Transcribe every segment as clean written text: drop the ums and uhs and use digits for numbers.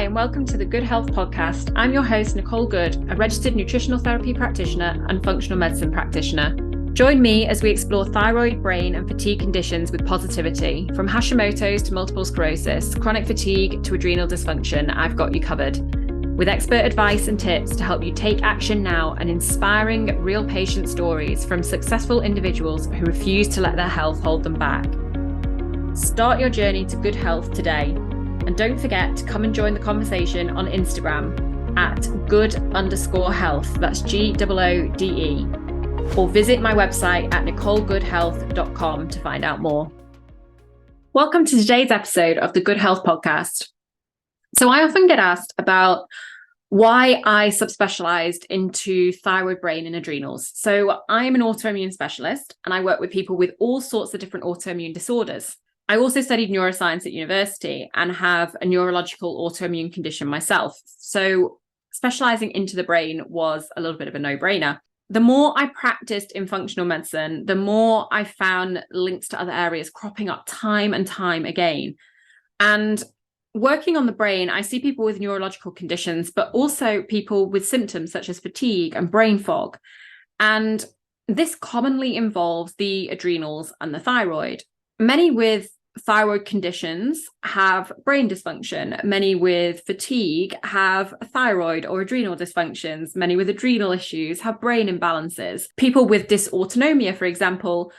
and welcome to the Good Health Podcast. I'm your host, Nicole Good, a registered nutritional therapy practitioner and functional medicine practitioner. Join me as we explore thyroid, brain, and fatigue conditions with positivity. From Hashimoto's to multiple sclerosis, chronic fatigue to adrenal dysfunction, I've got you covered. With expert advice and tips to help you take action now and inspiring real patient stories from successful individuals who refuse to let their health hold them back. Start your journey to good health today. And don't forget to come and join the conversation on Instagram at good_health. That's GOODE. Or visit my website at nicolegoodhealth.com to find out more. Welcome to today's episode of the Good Health Podcast. So I often get asked about why I subspecialized into thyroid, brain, and adrenals. So I'm an autoimmune specialist and I work with people with all sorts of different autoimmune disorders. I also studied neuroscience at university and have a neurological autoimmune condition myself. So specializing into the brain was a little bit of a no-brainer. The more I practiced in functional medicine, the more I found links to other areas cropping up time and time again. And working on the brain, I see people with neurological conditions, but also people with symptoms such as fatigue and brain fog. And this commonly involves the adrenals and the thyroid. Many with thyroid conditions have brain dysfunction. Many with fatigue have thyroid or adrenal dysfunctions. Many with adrenal issues have brain imbalances. People with dysautonomia, for example,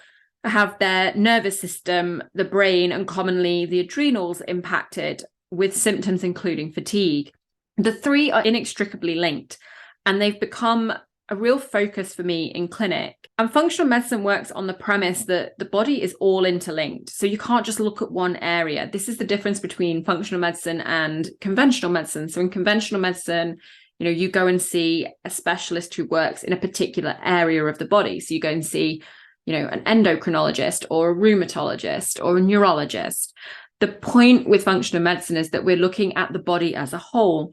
have their nervous system, the brain, and commonly the adrenals impacted with symptoms including fatigue. The three are inextricably linked, and they've become a real focus for me in clinic. And functional medicine works on the premise that the body is all interlinked. So you can't just look at one area. This is the difference between functional medicine and conventional medicine. So in conventional medicine, you go and see a specialist who works in a particular area of the body. So you go and see, an endocrinologist or a rheumatologist or a neurologist. The point with functional medicine is that we're looking at the body as a whole.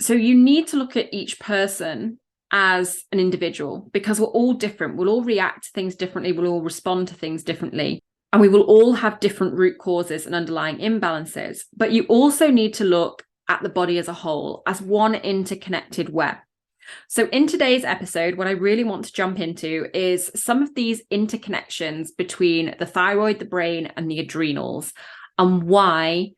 So you need to look at each person as an individual because we're all different. We'll all react to things differently. We'll all respond to things differently. And we will all have different root causes and underlying imbalances. But you also need to look at the body as a whole, as one interconnected web. So in today's episode, what I really want to jump into is some of these interconnections between the thyroid, the brain, and the adrenals, and why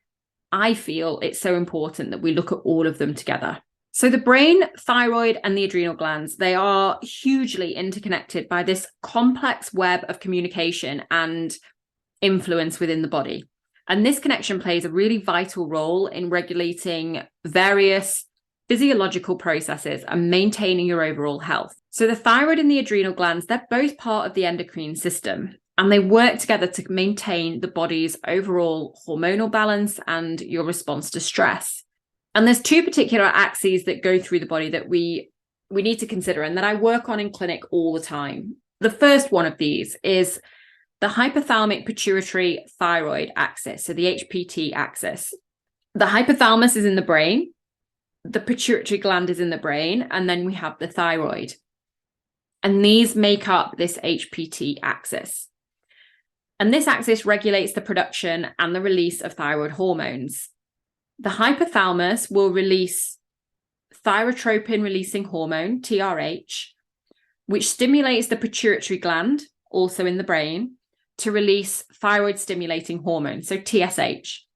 I feel it's so important that we look at all of them together. So the brain, thyroid, and the adrenal glands, they are hugely interconnected by this complex web of communication and influence within the body. And this connection plays a really vital role in regulating various physiological processes and maintaining your overall health. So the thyroid and the adrenal glands, they're both part of the endocrine system, and they work together to maintain the body's overall hormonal balance and your response to stress. And there's two particular axes that go through the body that we need to consider and that I work on in clinic all the time. The first one of these is the hypothalamic-pituitary-thyroid axis, so the HPT axis. The hypothalamus is in the brain, the pituitary gland is in the brain, and then we have the thyroid. And these make up this HPT axis. And this axis regulates the production and the release of thyroid hormones. The hypothalamus will release thyrotropin-releasing hormone, TRH, which stimulates the pituitary gland, also in the brain, to release thyroid-stimulating hormone, so TSH.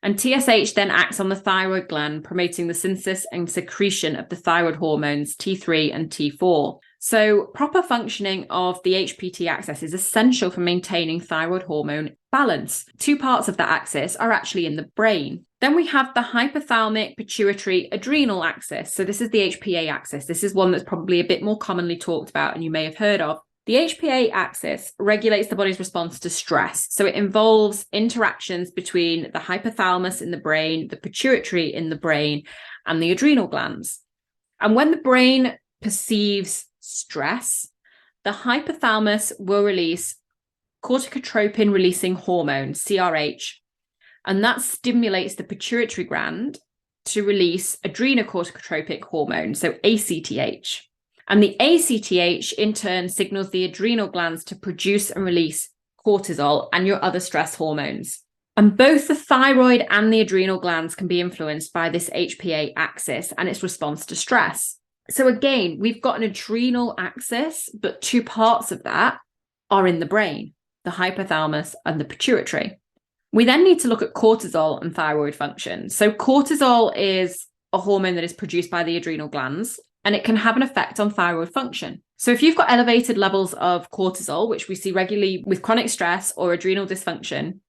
And TSH then acts on the thyroid gland, promoting the synthesis and secretion of the thyroid hormones, T3 and T4. So proper functioning of the HPT axis is essential for maintaining thyroid hormone balance. Two parts of that axis are actually in the brain. Then we have the hypothalamic-pituitary-adrenal axis. So this is the HPA axis. This is one that's probably a bit more commonly talked about and you may have heard of. The HPA axis regulates the body's response to stress. So it involves interactions between the hypothalamus in the brain, the pituitary in the brain, and the adrenal glands. And when the brain perceives stress, the hypothalamus will release corticotropin-releasing hormone, CRH, and that stimulates the pituitary gland to release adrenocorticotropic hormone, so ACTH. And the ACTH in turn signals the adrenal glands to produce and release cortisol and your other stress hormones. And both the thyroid and the adrenal glands can be influenced by this HPA axis and its response to stress. So again, we've got an adrenal axis, but two parts of that are in the brain, the hypothalamus and the pituitary. We then need to look at cortisol and thyroid function. So cortisol is a hormone that is produced by the adrenal glands, and it can have an effect on thyroid function. So if you've got elevated levels of cortisol, which we see regularly with chronic stress or adrenal dysfunction,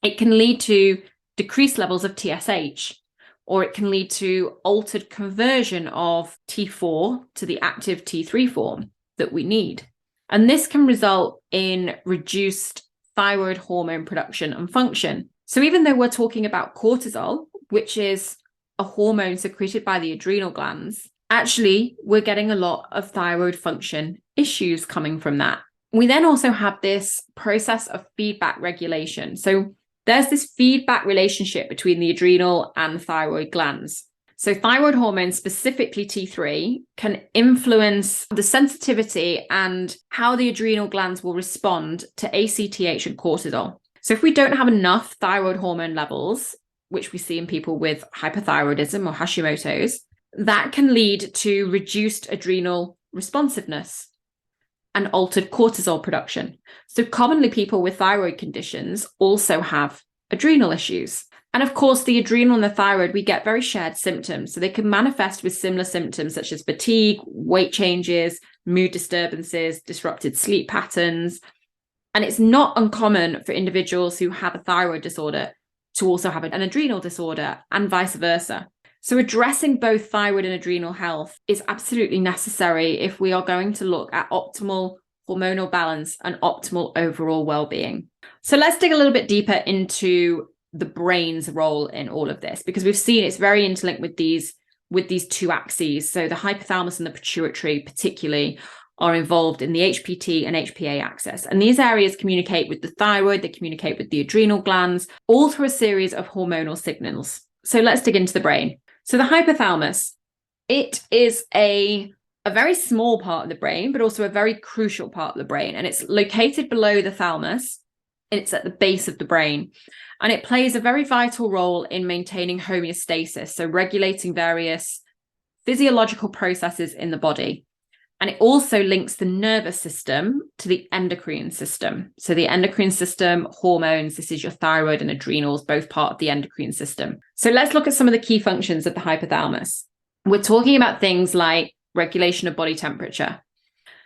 it can lead to decreased levels of TSH, or it can lead to altered conversion of T4 to the active T3 form that we need. And this can result in reduced thyroid hormone production and function. So even though we're talking about cortisol, which is a hormone secreted by the adrenal glands, actually we're getting a lot of thyroid function issues coming from that. We then also have this process of feedback regulation. So there's this feedback relationship between the adrenal and thyroid glands. So thyroid hormone, specifically T3, can influence the sensitivity and how the adrenal glands will respond to ACTH and cortisol. So if we don't have enough thyroid hormone levels, which we see in people with hypothyroidism or Hashimoto's, that can lead to reduced adrenal responsiveness and altered cortisol production. So commonly people with thyroid conditions also have adrenal issues. And of course, the adrenal and the thyroid, we get very shared symptoms. So they can manifest with similar symptoms such as fatigue, weight changes, mood disturbances, disrupted sleep patterns. And it's not uncommon for individuals who have a thyroid disorder to also have an adrenal disorder and vice versa. So addressing both thyroid and adrenal health is absolutely necessary if we are going to look at optimal hormonal balance and optimal overall well-being. So let's dig a little bit deeper into the brain's role in all of this, because we've seen it's very interlinked with these two axes. So the hypothalamus and the pituitary particularly are involved in the HPT and HPA axis. And these areas communicate with the thyroid, they communicate with the adrenal glands, all through a series of hormonal signals. So let's dig into the brain. So the hypothalamus, it is a very small part of the brain, but also a very crucial part of the brain. And it's located below the thalamus. It's at the base of the brain. And it plays a very vital role in maintaining homeostasis, so regulating various physiological processes in the body. And it also links the nervous system to the endocrine system. So the endocrine system, hormones, this is your thyroid and adrenals, both part of the endocrine system. So let's look at some of the key functions of the hypothalamus. We're talking about things like regulation of body temperature.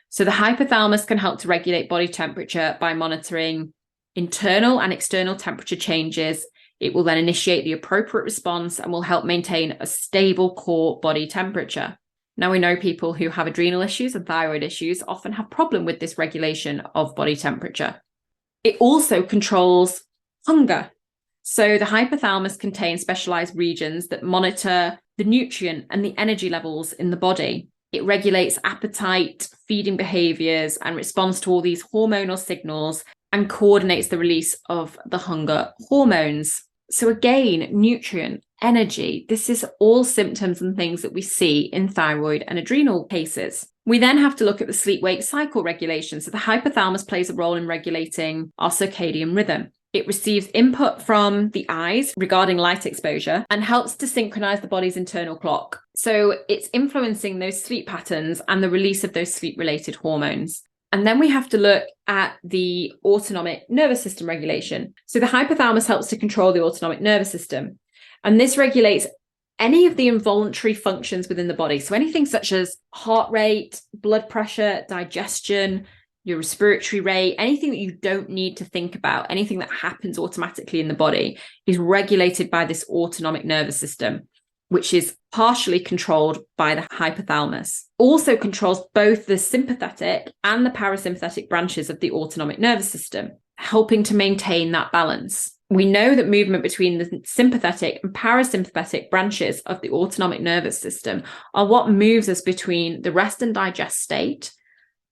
So the hypothalamus can help to regulate body temperature by monitoring internal and external temperature changes. It will then initiate the appropriate response and will help maintain a stable core body temperature. Now, we know people who have adrenal issues and thyroid issues often have problem with this regulation of body temperature. It also controls hunger. So the hypothalamus contains specialized regions that monitor the nutrient and the energy levels in the body. It regulates appetite, feeding behaviors, and responds to all these hormonal signals and coordinates the release of the hunger hormones. So again, nutrient, energy, this is all symptoms and things that we see in thyroid and adrenal cases. We then have to look at the sleep-wake cycle regulation. So the hypothalamus plays a role in regulating our circadian rhythm. It receives input from the eyes regarding light exposure and helps to synchronize the body's internal clock. So it's influencing those sleep patterns and the release of those sleep-related hormones. And then we have to look at the autonomic nervous system regulation. So the hypothalamus helps to control the autonomic nervous system. And this regulates any of the involuntary functions within the body. So anything such as heart rate, blood pressure, digestion, your respiratory rate, anything that you don't need to think about, anything that happens automatically in the body is regulated by this autonomic nervous system, which is partially controlled by the hypothalamus. Also controls both the sympathetic and the parasympathetic branches of the autonomic nervous system, helping to maintain that balance. We know that movement between the sympathetic and parasympathetic branches of the autonomic nervous system are what moves us between the rest and digest state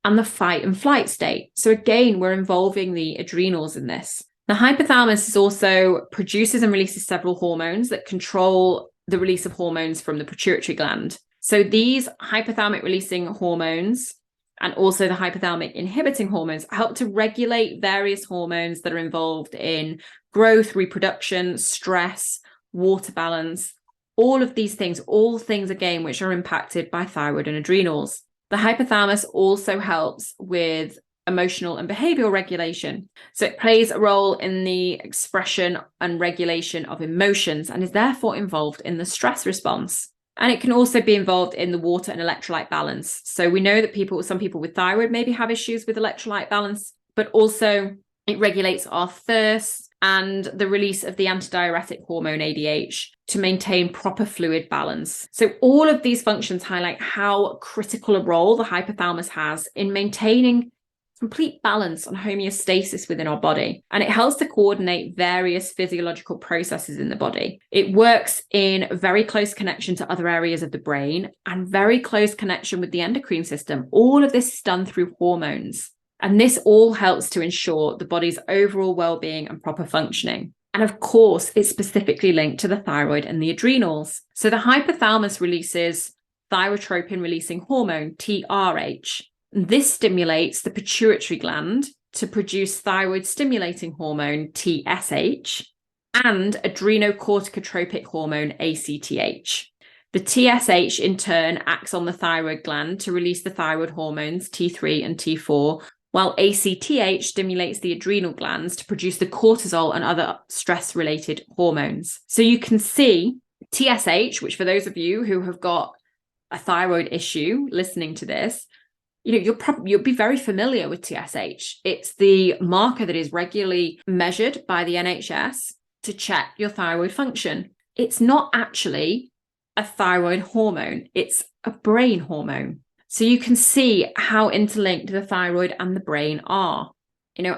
and the fight and flight state. So again, we're involving the adrenals in this. The hypothalamus also produces and releases several hormones that control the release of hormones from the pituitary gland. So these hypothalamic releasing hormones and also the hypothalamic inhibiting hormones help to regulate various hormones that are involved in growth, reproduction, stress, water balance, all of these things, all things again, which are impacted by thyroid and adrenals. The hypothalamus also helps with emotional and behavioral regulation. So it plays a role in the expression and regulation of emotions and is therefore involved in the stress response. And it can also be involved in the water and electrolyte balance. So we know that some people with thyroid maybe have issues with electrolyte balance, but also it regulates our thirst and the release of the antidiuretic hormone ADH to maintain proper fluid balance. So all of these functions highlight how critical a role the hypothalamus has in maintaining complete balance and homeostasis within our body. And it helps to coordinate various physiological processes in the body. It works in very close connection to other areas of the brain and very close connection with the endocrine system. All of this is done through hormones. And this all helps to ensure the body's overall well-being and proper functioning. And of course, it's specifically linked to the thyroid and the adrenals. So the hypothalamus releases thyrotropin-releasing hormone, TRH. This stimulates the pituitary gland to produce thyroid-stimulating hormone, TSH, and adrenocorticotropic hormone, ACTH. The TSH, in turn, acts on the thyroid gland to release the thyroid hormones, T3 and T4, while ACTH stimulates the adrenal glands to produce the cortisol and other stress-related hormones. So you can see TSH, which for those of you who have got a thyroid issue listening to this, you'll be very familiar with TSH. It's the marker that is regularly measured by the NHS to check your thyroid function. It's not actually a thyroid hormone, it's a brain hormone. So you can see how interlinked the thyroid and the brain are.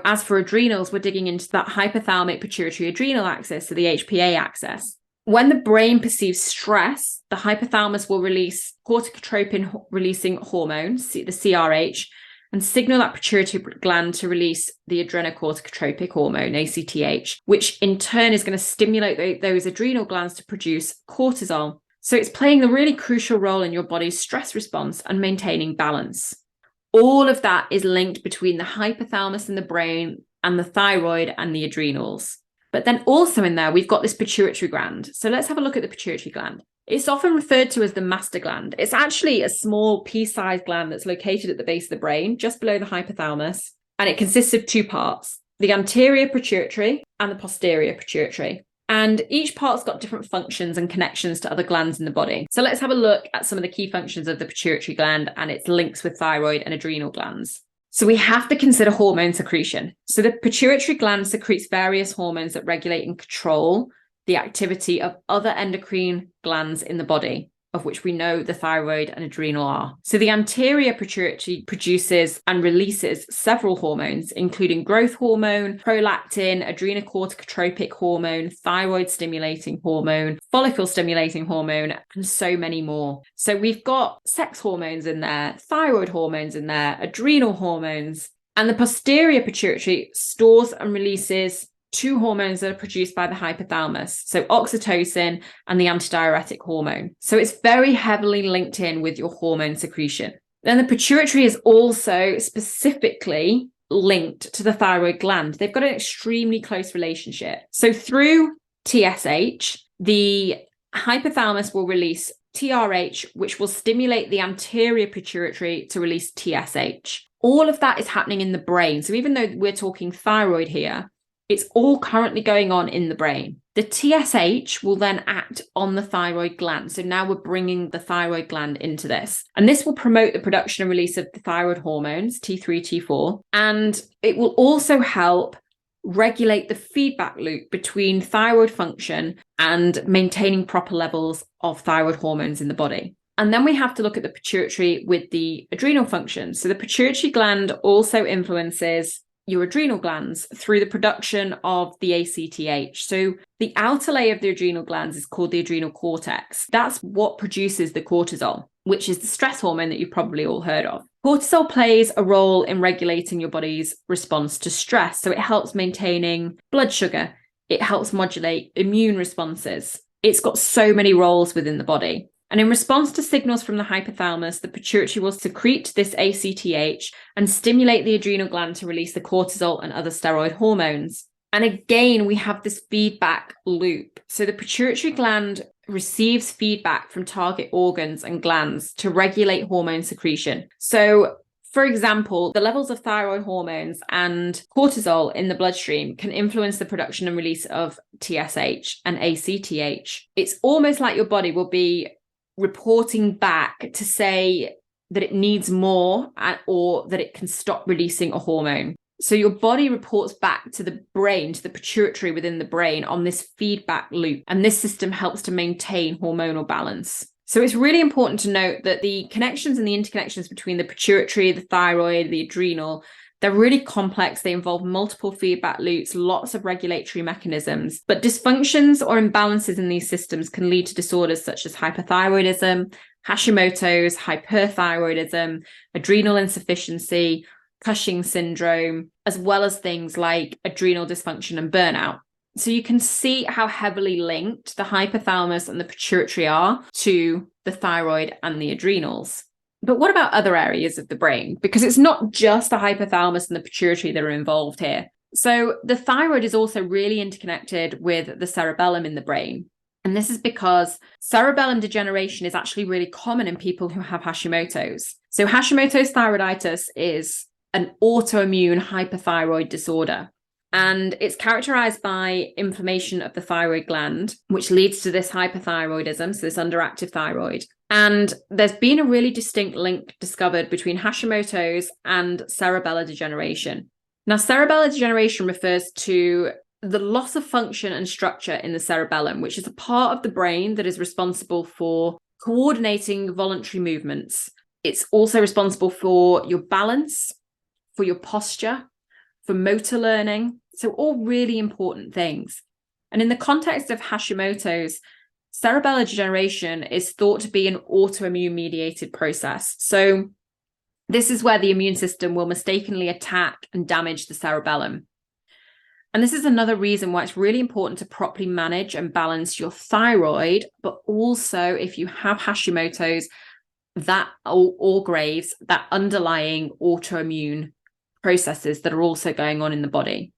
As for adrenals, we're digging into that hypothalamic-pituitary-adrenal axis, so the HPA axis. When the brain perceives stress, the hypothalamus will release corticotropin-releasing hormones, the CRH, and signal that pituitary gland to release the adrenocorticotropic hormone, ACTH, which in turn is going to stimulate those adrenal glands to produce cortisol. So it's playing a really crucial role in your body's stress response and maintaining balance. All of that is linked between the hypothalamus and the brain and the thyroid and the adrenals. But then also in there, we've got this pituitary gland. So let's have a look at the pituitary gland. It's often referred to as the master gland. It's actually a small pea-sized gland that's located at the base of the brain, just below the hypothalamus. And it consists of two parts, the anterior pituitary and the posterior pituitary. And each part's got different functions and connections to other glands in the body. So let's have a look at some of the key functions of the pituitary gland and its links with thyroid and adrenal glands. So we have to consider hormone secretion. So the pituitary gland secretes various hormones that regulate and control the activity of other endocrine glands in the body, of which we know the thyroid and adrenal are. So the anterior pituitary produces and releases several hormones, including growth hormone, prolactin, adrenocorticotropic hormone, thyroid stimulating hormone, follicle stimulating hormone, and so many more. So we've got sex hormones in there, thyroid hormones in there, adrenal hormones, and the posterior pituitary stores and releases two hormones that are produced by the hypothalamus, so oxytocin and the antidiuretic hormone. So it's very heavily linked in with your hormone secretion. Then the pituitary is also specifically linked to the thyroid gland. They've got an extremely close relationship. So through TSH, the hypothalamus will release TRH, which will stimulate the anterior pituitary to release TSH. All of that is happening in the brain. So even though we're talking thyroid here, it's all currently going on in the brain. The TSH will then act on the thyroid gland. So now we're bringing the thyroid gland into this. And this will promote the production and release of the thyroid hormones, T3, T4. And it will also help regulate the feedback loop between thyroid function and maintaining proper levels of thyroid hormones in the body. And then we have to look at the pituitary with the adrenal function. So the pituitary gland also influences your adrenal glands through the production of the ACTH. So the outer layer of the adrenal glands is called the adrenal cortex. That's what produces the cortisol, which is the stress hormone that you've probably all heard of. Cortisol plays a role in regulating your body's response to stress. So it helps maintaining blood sugar. It helps modulate immune responses. It's got so many roles within the body. And in response to signals from the hypothalamus, the pituitary will secrete this ACTH and stimulate the adrenal gland to release the cortisol and other steroid hormones. And again, we have this feedback loop. So the pituitary gland receives feedback from target organs and glands to regulate hormone secretion. So, for example, the levels of thyroid hormones and cortisol in the bloodstream can influence the production and release of TSH and ACTH. It's almost like your body will be reporting back to say that it needs more or that it can stop releasing a hormone. So your body reports back to the brain, to the pituitary within the brain on this feedback loop. And this system helps to maintain hormonal balance. So it's really important to note that the connections and the interconnections between the pituitary, the thyroid, the adrenal, they're really complex. They involve multiple feedback loops, lots of regulatory mechanisms. But dysfunctions or imbalances in these systems can lead to disorders such as hypothyroidism, Hashimoto's, hyperthyroidism, adrenal insufficiency, Cushing's syndrome, as well as things like adrenal dysfunction and burnout. So you can see how heavily linked the hypothalamus and the pituitary are to the thyroid and the adrenals. But what about other areas of the brain? Because it's not just the hypothalamus and the pituitary that are involved here. So the thyroid is also really interconnected with the cerebellum in the brain. And this is because cerebellum degeneration is actually really common in people who have Hashimoto's. So Hashimoto's thyroiditis is an autoimmune hypothyroid disorder. And it's characterized by inflammation of the thyroid gland, which leads to this hypothyroidism, so this underactive thyroid. And there's been a really distinct link discovered between Hashimoto's and cerebellar degeneration. Now, cerebellar degeneration refers to the loss of function and structure in the cerebellum, which is a part of the brain that is responsible for coordinating voluntary movements. It's also responsible for your balance, for your posture, for motor learning. So all really important things. And in the context of Hashimoto's, cerebellar degeneration is thought to be an autoimmune mediated process. So this is where the immune system will mistakenly attack and damage the cerebellum. And this is another reason why it's really important to properly manage and balance your thyroid, but also if you have Hashimoto's, that or Graves, that underlying autoimmune processes that are also going on in the body.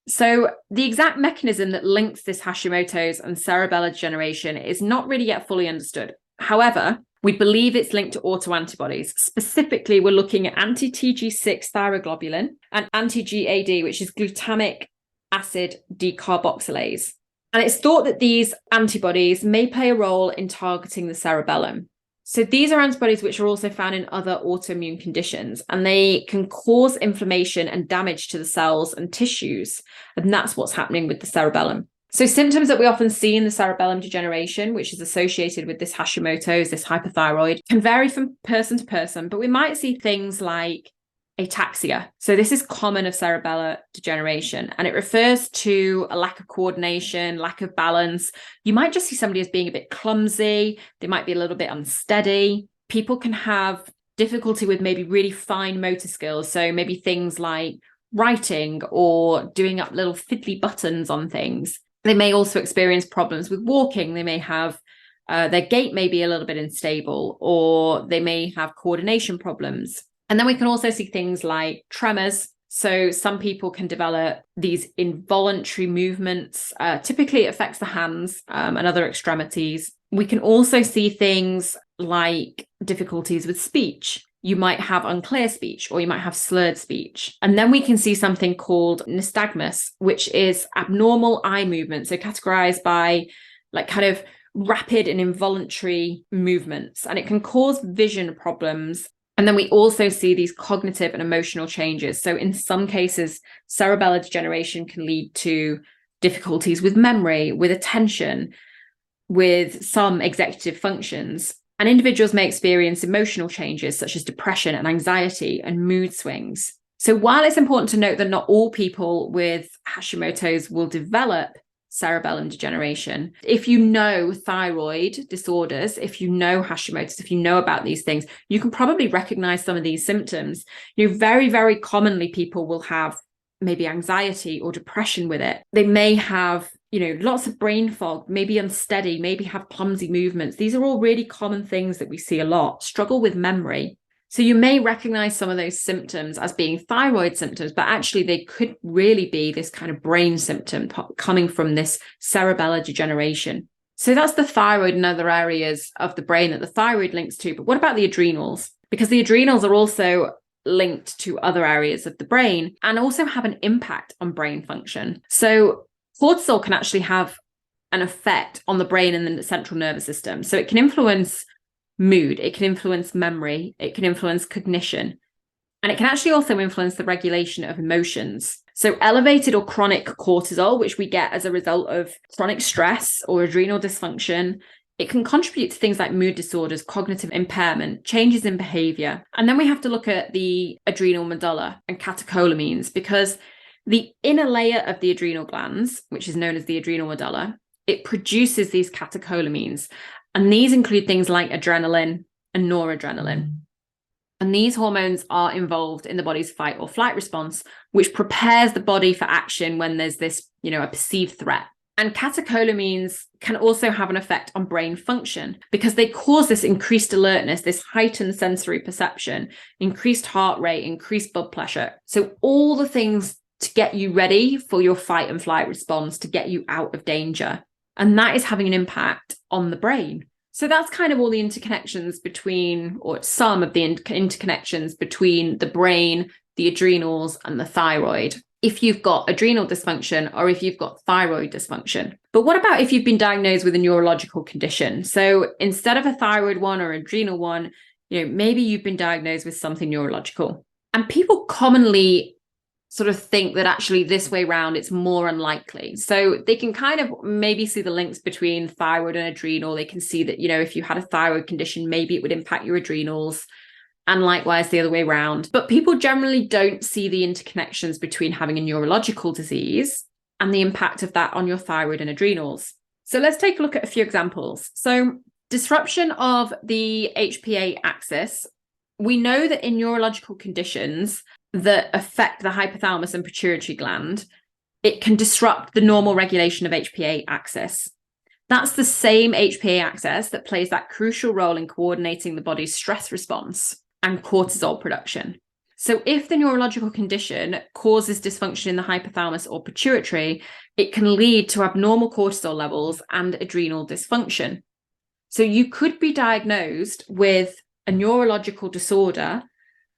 So the exact mechanism that links this Hashimoto's and cerebellar degeneration is not really yet fully understood. However, we believe it's linked to autoantibodies. Specifically, we're looking at anti-TG6 thyroglobulin and anti-GAD, which is glutamic acid decarboxylase. And it's thought that these antibodies may play a role in targeting the cerebellum. So these are antibodies which are also found in other autoimmune conditions, and they can cause inflammation and damage to the cells and tissues. And that's what's happening with the cerebellum. So symptoms that we often see in the cerebellum degeneration, which is associated with this Hashimoto's, this hypothyroid, can vary from person to person, but we might see things like ataxia. So this is common of cerebellar degeneration, and it refers to a lack of coordination, lack of balance. You might just see somebody as being a bit clumsy. They might be a little bit unsteady. People can have difficulty with maybe really fine motor skills. So maybe things like writing or doing up little fiddly buttons on things. They may also experience problems with walking. They may have their gait may be a little bit unstable, or they may have coordination problems. And then we can also see things like tremors. So some people can develop these involuntary movements. Typically, it affects the hands and other extremities. We can also see things like difficulties with speech. You might have unclear speech, or you might have slurred speech. And then we can see something called nystagmus, which is abnormal eye movement. So categorized by like kind of rapid and involuntary movements. And it can cause vision problems. And then we also see these cognitive and emotional changes. So in some cases, cerebellar degeneration can lead to difficulties with memory, with attention, with some executive functions. And individuals may experience emotional changes such as depression and anxiety and mood swings. So while it's important to note that not all people with Hashimoto's will develop cerebellum degeneration, if you know thyroid disorders, if you know Hashimoto's, if you know about these things, you can probably recognize some of these symptoms. Very, very commonly people will have maybe anxiety or depression with it. They may have lots of brain fog, maybe unsteady, maybe have clumsy movements. These are all really common things that we see a lot. Struggle with memory. So you may recognize some of those symptoms as being thyroid symptoms, but actually they could really be this kind of brain symptom coming from this cerebellar degeneration. So that's the thyroid and other areas of the brain that the thyroid links to. But what about the adrenals? Because the adrenals are also linked to other areas of the brain and also have an impact on brain function. So cortisol can actually have an effect on the brain and the central nervous system. So it can influence mood, it can influence memory, it can influence cognition, and it can actually also influence the regulation of emotions. So elevated or chronic cortisol, which we get as a result of chronic stress or adrenal dysfunction, it can contribute to things like mood disorders, cognitive impairment, changes in behavior. And then we have to look at the adrenal medulla and catecholamines, because the inner layer of the adrenal glands, which is known as the adrenal medulla, it produces these catecholamines. And these include things like adrenaline and noradrenaline. And these hormones are involved in the body's fight or flight response, which prepares the body for action when there's this, a perceived threat. And catecholamines can also have an effect on brain function because they cause this increased alertness, this heightened sensory perception, increased heart rate, increased blood pressure. So all the things to get you ready for your fight and flight response, to get you out of danger. And that is having an impact on the brain. So that's kind of all the interconnections between, or some of the interconnections between the brain, the adrenals, and the thyroid, if you've got adrenal dysfunction or if you've got thyroid dysfunction. But what about if you've been diagnosed with a neurological condition? So instead of a thyroid one or adrenal one, maybe you've been diagnosed with something neurological. And people commonly sort of think that actually this way round it's more unlikely. So they can kind of maybe see the links between thyroid and adrenal. They can see that, if you had a thyroid condition, maybe it would impact your adrenals, and likewise the other way around. But people generally don't see the interconnections between having a neurological disease and the impact of that on your thyroid and adrenals. So let's take a look at a few examples. So disruption of the HPA axis. We know that in neurological conditions that affect the hypothalamus and pituitary gland, it can disrupt the normal regulation of HPA axis. That's the same HPA axis that plays that crucial role in coordinating the body's stress response and cortisol production. So if the neurological condition causes dysfunction in the hypothalamus or pituitary, it can lead to abnormal cortisol levels and adrenal dysfunction. So you could be diagnosed with a neurological disorder,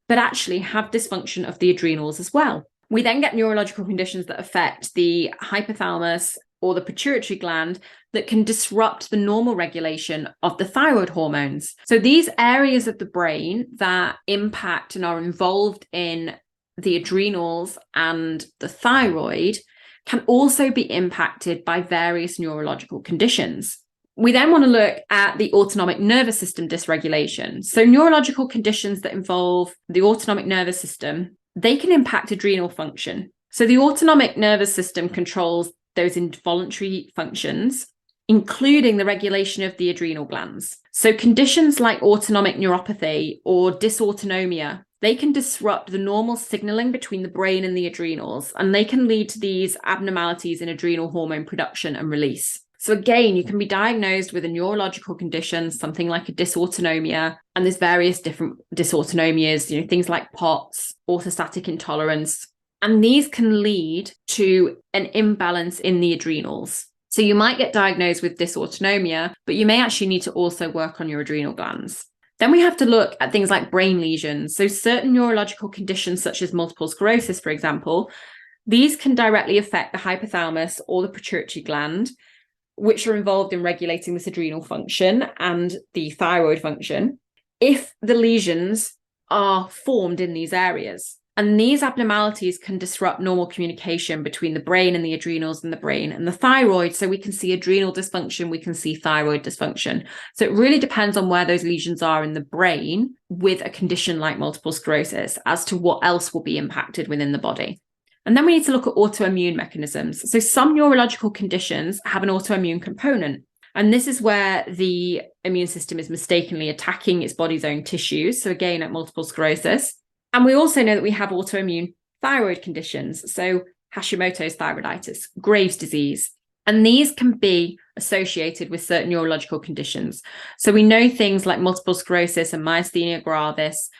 but actually have dysfunction of the adrenals as well. We then get neurological conditions that affect the hypothalamus or the pituitary gland that can disrupt the normal regulation of the thyroid hormones. So these areas of the brain that impact and are involved in the adrenals and the thyroid can also be impacted by various neurological conditions. We then want to look at the autonomic nervous system dysregulation. So neurological conditions that involve the autonomic nervous system, they can impact adrenal function. So the autonomic nervous system controls those involuntary functions, including the regulation of the adrenal glands. So conditions like autonomic neuropathy or dysautonomia, they can disrupt the normal signaling between the brain and the adrenals, and they can lead to these abnormalities in adrenal hormone production and release. So again, you can be diagnosed with a neurological condition, something like a dysautonomia, and there's various different dysautonomias, things like POTS, orthostatic intolerance, and these can lead to an imbalance in the adrenals. So you might get diagnosed with dysautonomia, but you may actually need to also work on your adrenal glands. Then we have to look at things like brain lesions. So certain neurological conditions, such as multiple sclerosis, for example, these can directly affect the hypothalamus or the pituitary gland, which are involved in regulating this adrenal function and the thyroid function, if the lesions are formed in these areas. And these abnormalities can disrupt normal communication between the brain and the adrenals and the brain and the thyroid. So we can see adrenal dysfunction, we can see thyroid dysfunction. So it really depends on where those lesions are in the brain with a condition like multiple sclerosis as to what else will be impacted within the body. And then we need to look at autoimmune mechanisms. So some neurological conditions have an autoimmune component. And this is where the immune system is mistakenly attacking its body's own tissues. So again, at multiple sclerosis. And we also know that we have autoimmune thyroid conditions. So Hashimoto's thyroiditis, Graves' disease. And these can be associated with certain neurological conditions. So we know things like multiple sclerosis and myasthenia gravis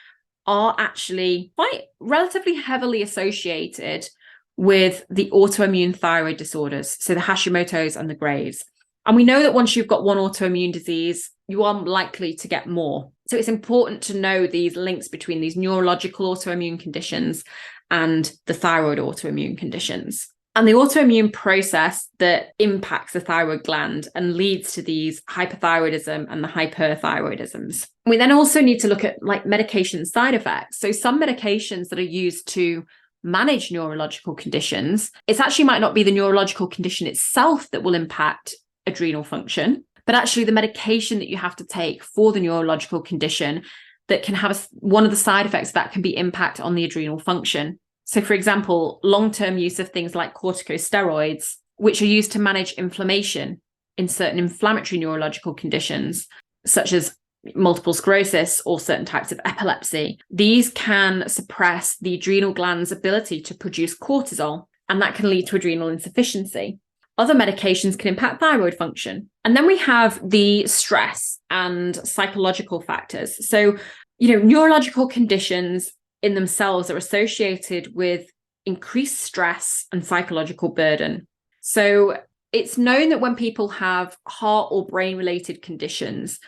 are actually quite relatively heavily associated with the autoimmune thyroid disorders, so the Hashimoto's and the Graves'. And we know that once you've got one autoimmune disease, you are likely to get more. So it's important to know these links between these neurological autoimmune conditions and the thyroid autoimmune conditions. And the autoimmune process that impacts the thyroid gland and leads to these hypothyroidism and the hyperthyroidisms. We then also need to look at like medication side effects. So some medications that are used to manage neurological conditions, it actually might not be the neurological condition itself that will impact adrenal function, but actually the medication that you have to take for the neurological condition that can have one of the side effects that can be impact on the adrenal function. So for example, long-term use of things like corticosteroids, which are used to manage inflammation in certain inflammatory neurological conditions, such as multiple sclerosis or certain types of epilepsy. These can suppress the adrenal gland's ability to produce cortisol, and that can lead to adrenal insufficiency. Other medications can impact thyroid function. And then we have the stress and psychological factors. So, neurological conditions in themselves are associated with increased stress and psychological burden. So it's known that when people have heart or brain related conditions,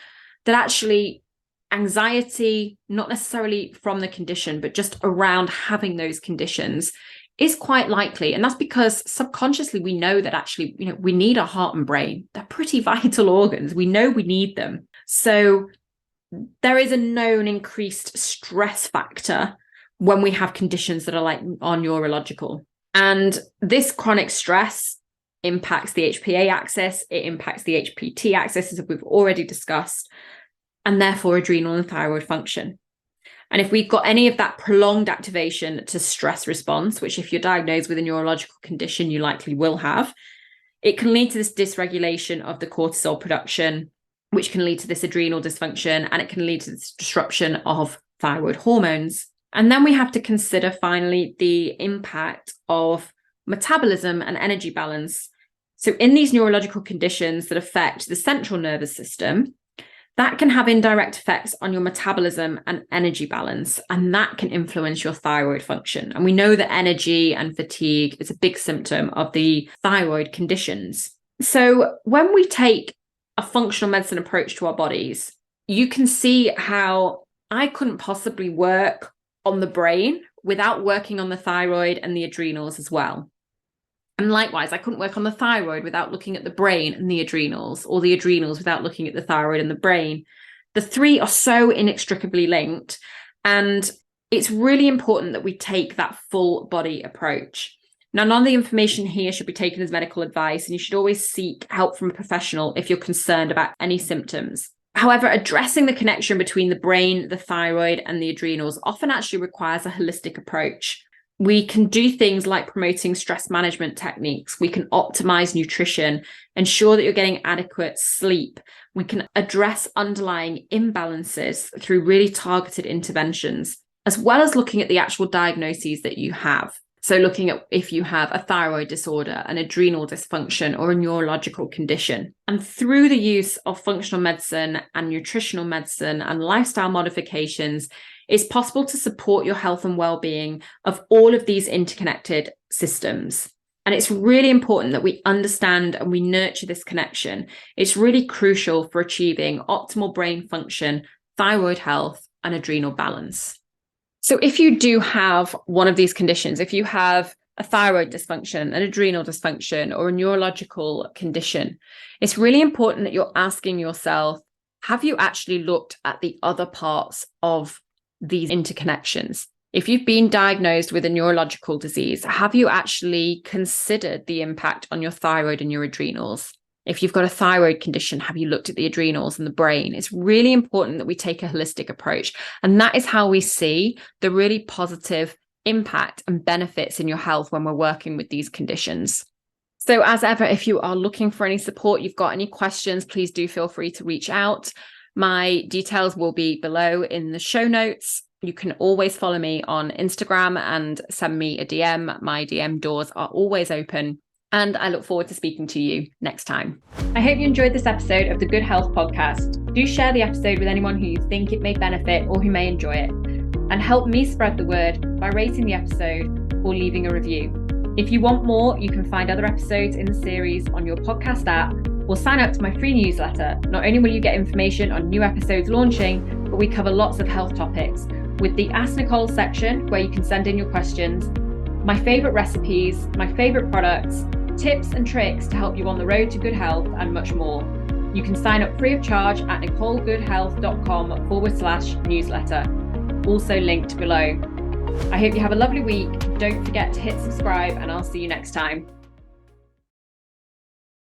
that actually anxiety, not necessarily from the condition, but just around having those conditions is quite likely. And that's because subconsciously we know that actually, we need our heart and brain. They're pretty vital organs. We know we need them. So there is a known increased stress factor when we have conditions that are neurological. And this chronic stress impacts the HPA axis, it impacts the HPT axis, as we've already discussed, and therefore adrenal and thyroid function. And if we've got any of that prolonged activation to stress response, which if you're diagnosed with a neurological condition, you likely will have, it can lead to this dysregulation of the cortisol production, which can lead to this adrenal dysfunction, and it can lead to this disruption of thyroid hormones. And then we have to consider finally the impact of metabolism and energy balance. So in these neurological conditions that affect the central nervous system, that can have indirect effects on your metabolism and energy balance, and that can influence your thyroid function. And we know that energy and fatigue is a big symptom of the thyroid conditions. So when we take a functional medicine approach to our bodies, you can see how I couldn't possibly work on the brain without working on the thyroid and the adrenals as well. And likewise, I couldn't work on the thyroid without looking at the brain and the adrenals, or the adrenals without looking at the thyroid and the brain. The three are so inextricably linked, and it's really important that we take that full body approach. Now, none of the information here should be taken as medical advice, and you should always seek help from a professional if you're concerned about any symptoms. However, addressing the connection between the brain, the thyroid, and the adrenals often actually requires a holistic approach. We can do things like promoting stress management techniques. We can optimize nutrition, ensure that you're getting adequate sleep. We can address underlying imbalances through really targeted interventions, as well as looking at the actual diagnoses that you have. So looking at if you have a thyroid disorder, an adrenal dysfunction, or a neurological condition. And through the use of functional medicine and nutritional medicine and lifestyle modifications, it's possible to support your health and well-being of all of these interconnected systems. And it's really important that we understand and we nurture this connection. It's really crucial for achieving optimal brain function, thyroid health, and adrenal balance. So if you do have one of these conditions, if you have a thyroid dysfunction, an adrenal dysfunction, or a neurological condition, it's really important that you're asking yourself, have you actually looked at the other parts of these interconnections? If you've been diagnosed with a neurological disease, have you actually considered the impact on your thyroid and your adrenals? If you've got a thyroid condition, have you looked at the adrenals and the brain? It's really important that we take a holistic approach. And that is how we see the really positive impact and benefits in your health when we're working with these conditions. So as ever, if you are looking for any support, you've got any questions, please do feel free to reach out. My details will be below in the show notes. You can always follow me on Instagram and send me a DM. My DM doors are always open. And I look forward to speaking to you next time. I hope you enjoyed this episode of the Good Health Podcast. Do share the episode with anyone who you think it may benefit or who may enjoy it. And help me spread the word by rating the episode or leaving a review. If you want more, you can find other episodes in the series on your podcast app or sign up to my free newsletter. Not only will you get information on new episodes launching, but we cover lots of health topics with the Ask Nicole section where you can send in your questions, my favourite recipes, my favourite products, tips and tricks to help you on the road to good health, and much more. You can sign up free of charge at nicolegoodhealth.com/newsletter, also linked below. I hope you have a lovely week. Don't forget to hit subscribe, and I'll see you next time.